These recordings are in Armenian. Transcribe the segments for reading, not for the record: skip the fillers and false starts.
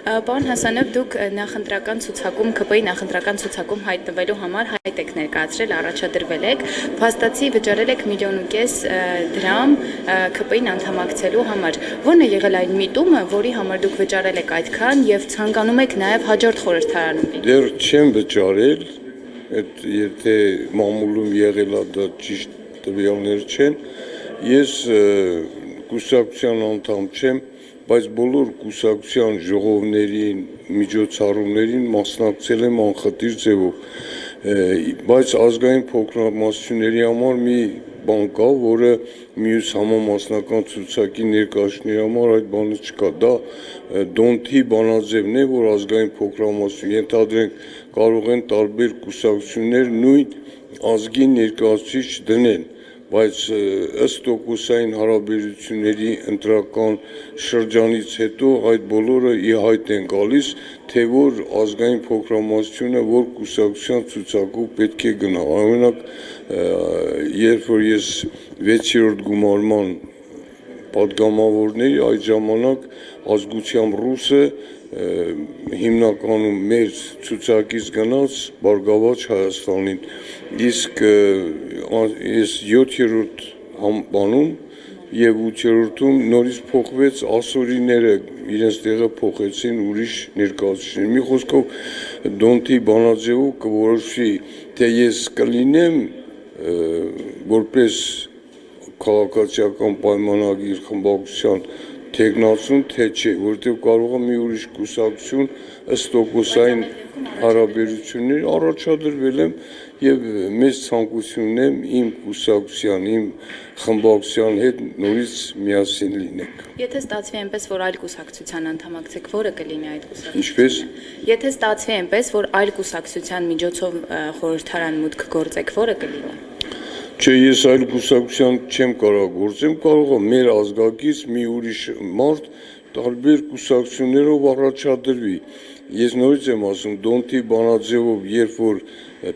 Պարոն Հասանով, դուք նախընտրական ցուցակում, ԿՊ-ի նախընտրական ցուցակում հայտնվելու համար հայտ եք ներկայացրել, առաջադրվել եք, փաստացի վճարել եք 1,5 միլիոն դրամ ԿՊ-ին անդամակցելու համար։ Ո՞րն է եղել այն միտումը, որի համար դուք վճարել եք այդքան եւ ցանկանում եք նաեւ հաջորդ խորհրդարանում լինել։ Դեռ չեմ վճարել, այդ եթե մամուլում եղել է դա ճիշտ տվյալներ չեն, ես կուսակցության անդամ չեմ, բայց բոլոր կուսակցության ժողովներին, միջոցառումներին մասնակցել եմ անխտիր ձևով, բայց ազգային փոքրամասնությունների համար մի բան կա, որը մյուս համամասնական ցուցակի ներկայացուցիչների համար այդ բանը չկա, դա դոնթի բանաձևն է, որ ազգային փոքրամասնություն, ենթադրենք կարող են տարբեր կուսակցություններ նույն ազգի ներկայացուցիչ դնեն, բայց ըստ տոկոսային հարաբերությունների ընտրական շրջանից հետո այդ բոլորը ի հայտ են գալիս, թե որ ազգային փոքրամասնությունը որ կուսակցության ցուցակով պետք է գնա։ Օրինակ, երբ որ ես 6-րդ գումարման պատգամավորների այդ ժամանակ ազգությամբ ռուսը հիմնականում մեր ցուցակից գնաց Բարգավաճ Հայաստանին, իսկ ես 7-րդ բանում եւ 8-րդում նորից փոխվեց ասորիները իրենց տեղը փոխեցին ուրիշ ներկայացուցիչներ։ Մի խոսքով դոնթի բանաձևով կորոշվի, թե ես կլինեմ որպես քաղաքացիական պայմանագիր խմբակցության թեկնածուն, թե չէ, որովհետև կարող է մի ուրիշ կուսակցություն ըստ տոկոսային հարաբերությունների առաջադրվել եմ եւ մեծ ցանկությունն եմ իմ կուսակցության, իմ խմբակցության հետ նորից միասին լինենք։ Եթե ստացվի այնպես, որ այլ կուսակցության անդամակցեք, որը կլինի այդ կուսակցությունը։ Ինչպես։ Եթե ստացվի այնպես, որ այլ կուսակցության միջոցով խորհրդարան մուտք գործեք, որը կլինի։ Չէ, ես այլ կուսակցության չեմ կարող գործեմ, կարող է մեր ազգակից մի ուրիշ մարդ տարբեր կուսակցություններով առաջադրվի։ Ես նորից եմ ասում, դոնթի բանաձևով, երբ որ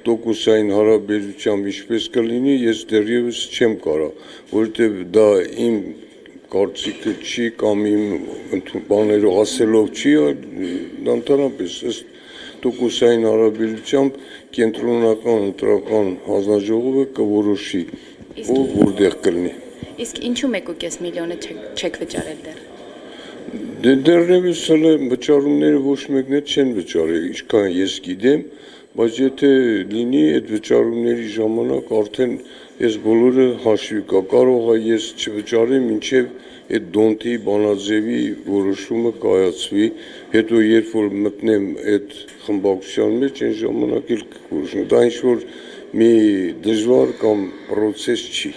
տոկոսային հարաբերությամբ ինչպես կլինի, ես դեռևս չեմ կարող, որովհետև դա իմ կարծիքը չի կամ իմ բաներով ասելով չի, դա ընդհանրապես ըստ տոկոսային հարաբերությամբ կենտրոնական ընտրական հանձնաժողովը կորոշի, ով որտեղ կլինի։ Իսկ ինչու 1,5 միլիոնը չեք վճարել դեռ։ Դեռևս հələ վճարումները ոչ մեկն էլ չեն վճարել, ինչքան ես գիտեմ, բայց եթե լինի այդ վճարումների ժամանակ արդեն ես բոլորը հաշվի կա, կարող է ես չվճարեմ, մինչև այդ դոնթի բանաձևի որոշումը կայացվի, հետո երբ որ մտնեմ այդ խմբակցության մեջ, այն ժամանակ էլ կորոշենք, դա ինչ որ մի դժվար կամ պրոցես չի։